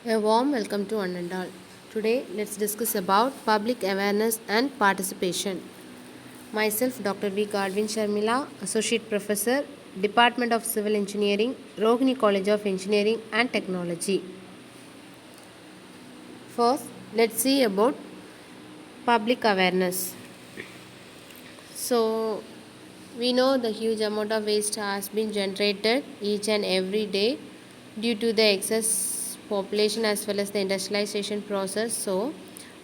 A warm welcome to one and all. Today, let's discuss about public awareness and participation. Myself, Dr. V. Godwin Sharmila, Associate Professor, Department of Civil Engineering, Rohini College of Engineering and Technology. First, let's see about public awareness. So, we know the huge amount of waste has been generated each and every day due to the excess population as well as the industrialization process. So,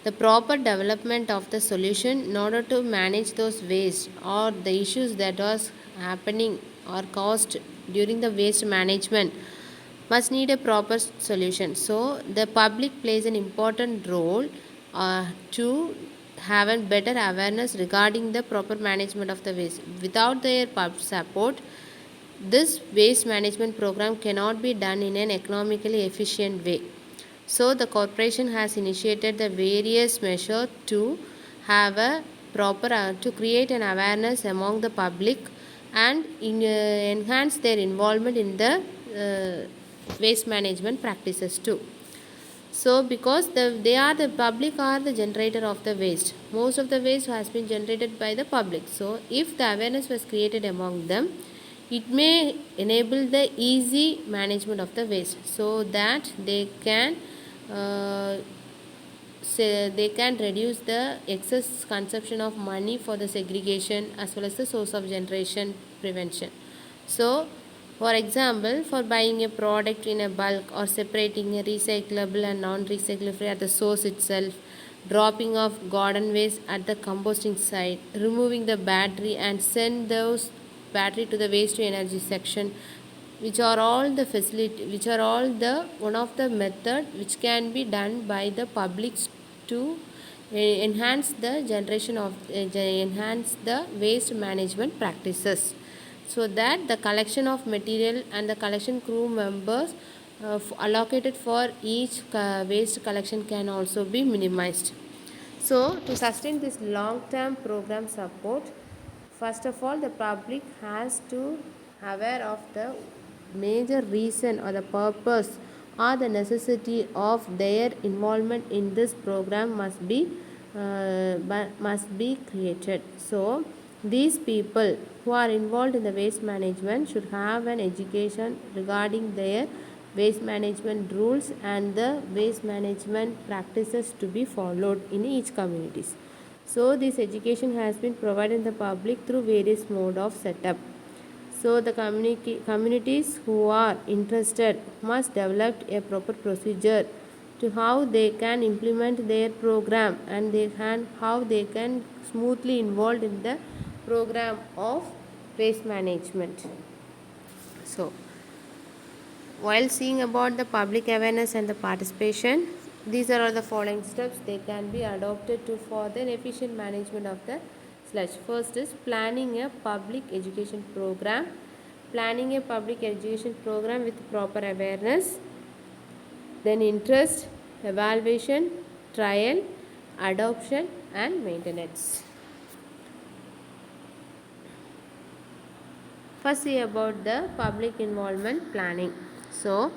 the proper development of the solution in order to manage those waste or the issues that was happening or caused during the waste management must need a proper solution. So the public plays an important role to have a better awareness regarding the proper management of the waste. Without their support, this waste management program cannot be done in an economically efficient way. So the corporation has initiated the various measures to have a proper to create an awareness among the public and enhance their involvement in the waste management practices too. So because they are the public are the generator of the waste, most of the waste has been generated by the public. So if the awareness was created among them, it may enable the easy management of the waste so that uh, they can reduce the excess consumption of money for the segregation as well as the source of generation prevention. So for example, for buying a product in a bulk or separating a recyclable and non-recyclable at the source itself, dropping off garden waste at the composting site, removing the battery and send those battery to the waste to energy section, which are all the one of the method which can be done by the public to enhance the generation of enhance the waste management practices, so that the collection of material and the collection crew members allocated for each waste collection can also be minimized. So to sustain this long term program support, first of all, the public has to aware of the major reason or the purpose or the necessity of their involvement in this program must be created. So these people who are involved in the waste management should have an education regarding their waste management rules and the waste management practices to be followed in each communities. So this education has been provided in the public through various mode of setup. So the communities who are interested must develop a proper procedure to how they can implement their program and how they can smoothly involved in the program of waste management. So while seeing about the public awareness and the participation, these are all the following steps they can be adopted to for the efficient management of the sludge. First is planning a public education program. Planning a public education program with proper awareness, then interest, evaluation, trial, adoption and maintenance. First, see about the public involvement planning. So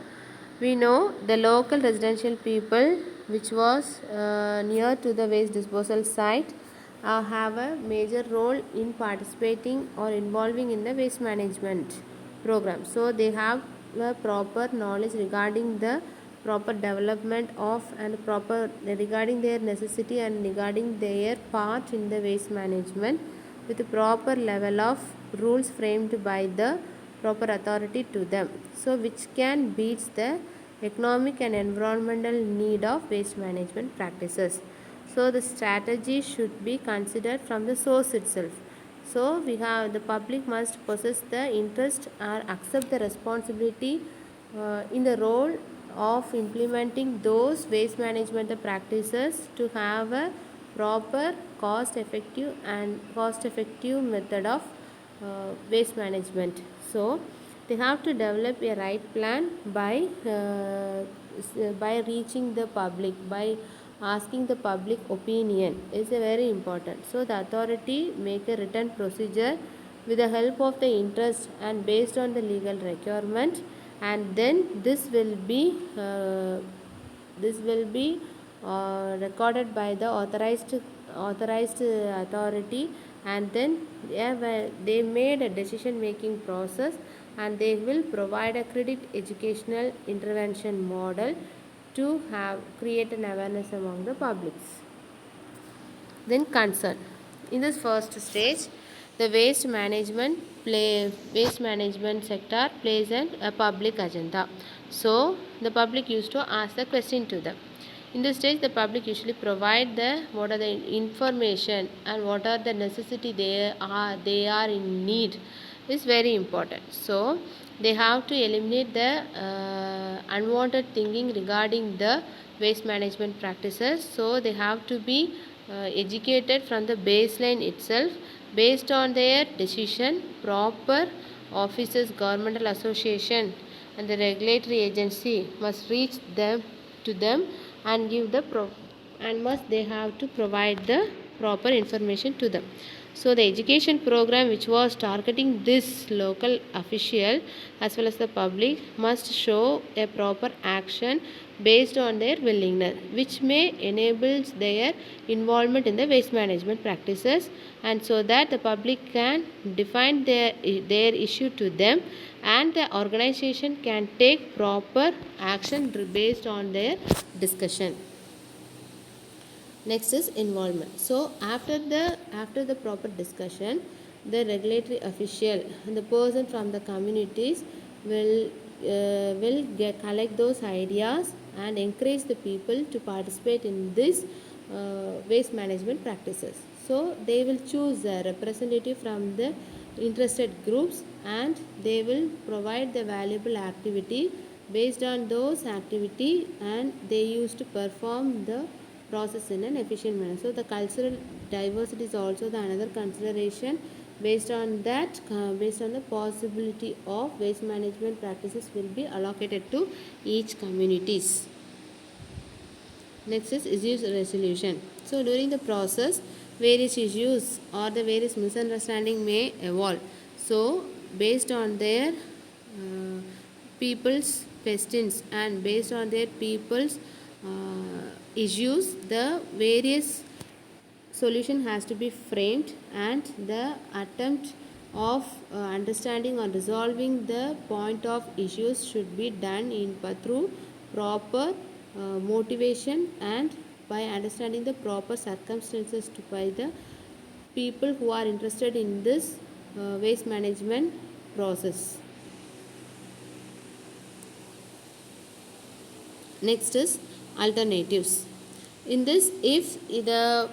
we know the local residential people which was near to the waste disposal site have a major role in participating or involving in the waste management program. So they have a proper knowledge regarding the proper development of and proper regarding their necessity and regarding their part in the waste management with a proper level of rules framed by the proper authority to them, so which can beat the economic and environmental need of waste management practices. So the strategy should be considered from the source itself. So we have the public must possess the interest or accept the responsibility in the role of implementing those waste management practices to have a proper cost effective method of waste management. So they have to develop a right plan by reaching the public, by asking the public opinion is a very important. So the authority make a written procedure with the help of the interest and based on the legal requirement, and then this will be This will be recorded by the authorized authority, and then they made a decision making process, and they will provide a credit educational intervention model to have create an awareness among the publics. Then concern. In this first stage, the waste management sector plays a public agenda. So the public used to ask the question to them. In this stage, the public usually provide the what are the information and what are the necessity they are in need is very important. So they have to eliminate the unwanted thinking regarding the waste management practices. So they have to be educated from the baseline itself. Based on their decision, proper officers, governmental association and the regulatory agency must reach them to them and give the and must they have to provide the proper information to them. So the education program which was targeting this local official as well as the public must show a proper action based on their willingness, which may enable their involvement in the waste management practices, and so that the public can define their issue to them and the organization can take proper action based on their discussion. Next is involvement. So after the proper discussion, the regulatory official and the person from the communities will collect those ideas and encourage the people to participate in this waste management practices. So they will choose a representative from the interested groups and they will provide the valuable activity based on those activity, and they used to perform the process in an efficient manner. So the cultural diversity is also the another consideration. Based on that, based on the possibility of waste management practices will be allocated to each communities. Next is issues resolution. So during the process, various issues or the various misunderstanding may evolve. So based on their people's questions and based on their people's issues, the various solution has to be framed, and the attempt of understanding or resolving the point of issues should be done through proper motivation and by understanding the proper circumstances by the people who are interested in this waste management process. Next is alternatives. In this, if the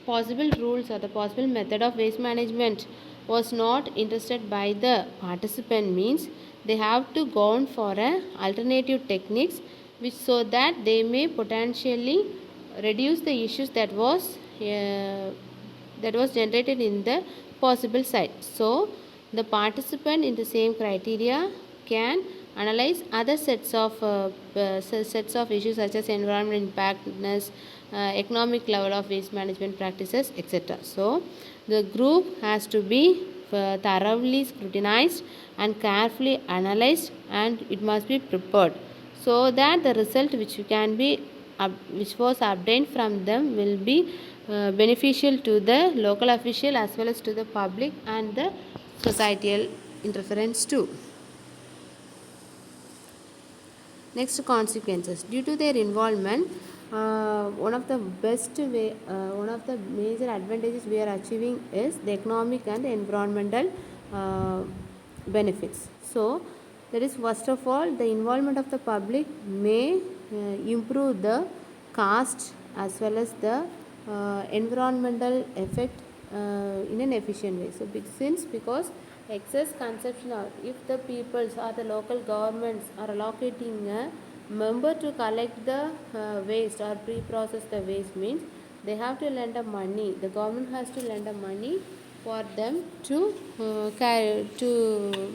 possible rules or the possible method of waste management was not interested by the participant, means they have to go on for a alternative techniques which so that they may potentially reduce the issues that was generated in the possible site. So the participant in the same criteria can analyze other sets of issues such as environmental impactness, economic level of waste management practices, etc. So the group has to be thoroughly scrutinized and carefully analyzed, and it must be prepared so that the result which was obtained from them will be beneficial to the local official as well as to the public and the societal interference too. Next, consequences. Due to their involvement, one of the major advantages we are achieving is the economic and environmental benefits. So that is, first of all, the involvement of the public may improve the cost as well as the environmental effect in an efficient way. So because excess consumption, or if the peoples or the local governments are allocating a member to collect the waste or pre-process the waste, means they have to lend a money, the government has to lend a money for them to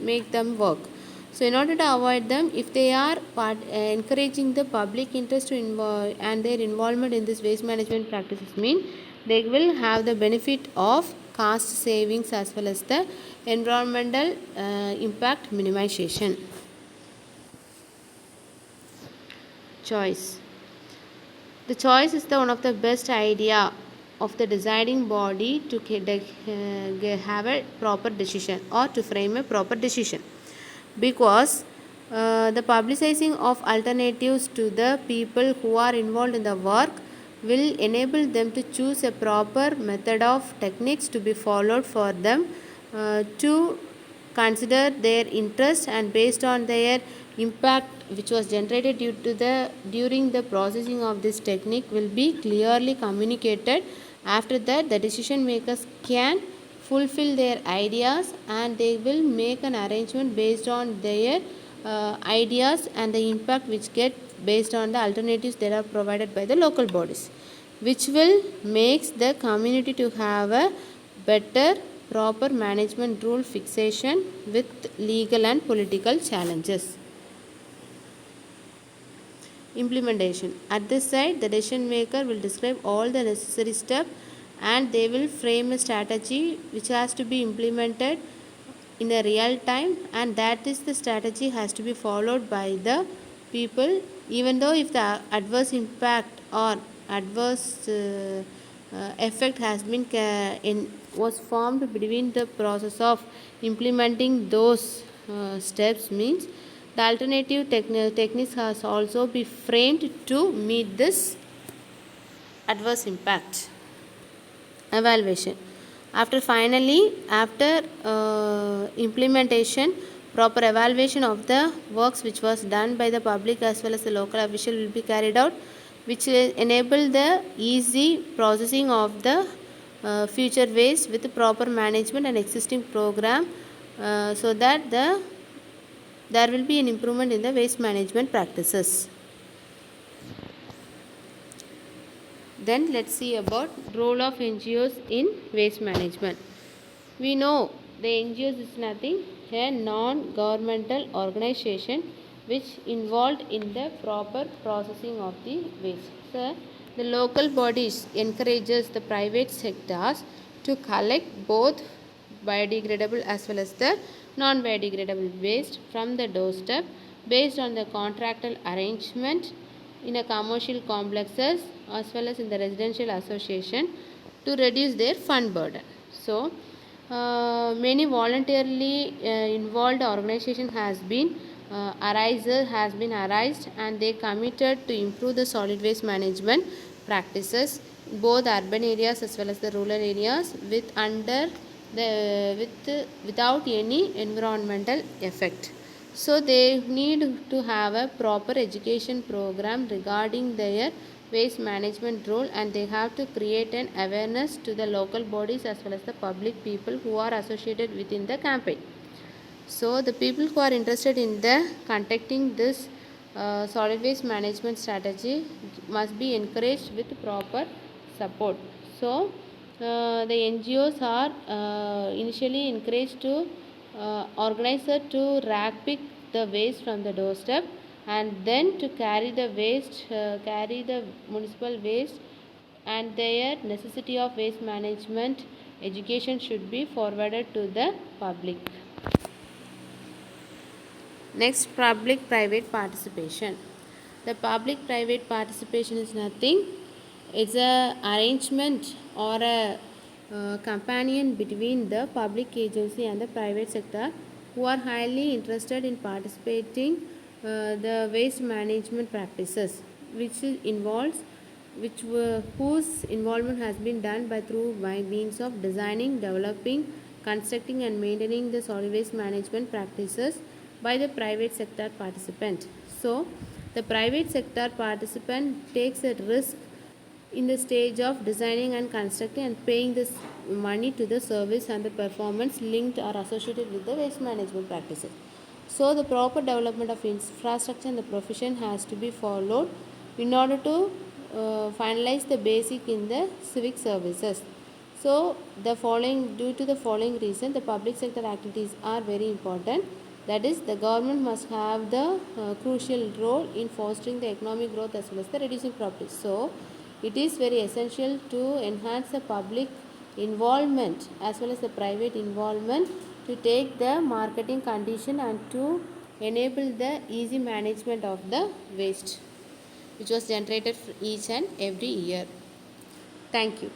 make them work. So in order to avoid them, if they are encouraging the public interest to involve and their involvement in this waste management practices, mean they will have the benefit of cost savings as well as the environmental impact minimization. Choice. The choice is the one of the best idea of the deciding body to have a proper decision or to frame a proper decision, because the publicizing of alternatives to the people who are involved in the work will enable them to choose a proper method of techniques to be followed for them to consider their interest, and based on their impact which was generated during the processing of this technique will be clearly communicated. After that, the decision makers can fulfill their ideas, and they will make an arrangement based on their ideas and the impact which get based on the alternatives that are provided by the local bodies, which will makes the community to have a better proper management rule fixation with legal and political challenges. Implementation. At this side, the decision maker will describe all the necessary steps, and they will frame a strategy which has to be implemented in a real time, and that is the strategy has to be followed by the people, even though if the adverse impact or adverse effect has been was formed between the process of implementing those steps, means the alternative techniques has also be framed to meet this adverse impact. Evaluation. After implementation, proper evaluation of the works which was done by the public as well as the local official will be carried out, which will enable the easy processing of the future waste with proper management and existing program, so that there will be an improvement in the waste management practices. Then let's see about role of NGOs in waste management. We know the NGOs is nothing a non-governmental organization which involved in the proper processing of the waste. So the local bodies encourages the private sectors to collect both biodegradable as well as the non-biodegradable waste from the doorstep based on the contractual arrangement in a commercial complexes as well as in the residential association to reduce their fund burden. So many voluntarily involved organization has been arised, and they committed to improve the solid waste management practices both urban areas as well as the rural areas without any environmental effect. So they need to have a proper education program regarding their waste management role, and they have to create an awareness to the local bodies as well as the public people who are associated within the campaign. So the people who are interested in the conducting this solid waste management strategy must be encouraged with proper support. So the NGOs are initially encouraged to organize it to rack pick the waste from the doorstep, and then to carry the municipal waste, and their necessity of waste management education should be forwarded to the public. Next, public private participation. The public private participation is nothing, it's a arrangement or a companion between the public agency and the private sector who are highly interested in participating the waste management practices, which involves whose involvement has been done by means of designing, developing, constructing and maintaining the solid waste management practices by the private sector participant. So the private sector participant takes a risk in the stage of designing and constructing and paying this money to the service and the performance linked or associated with the waste management practices. So the proper development of infrastructure and the profession has to be followed in order to finalize the basic in the civic services. So due to the following reason, the public sector activities are very important. That is, the government must have the crucial role in fostering the economic growth as well as the reducing poverty. So it is very essential to enhance the public involvement as well as the private involvement to take the marketing condition and to enable the easy management of the waste. which was generated each and every year. Thank you.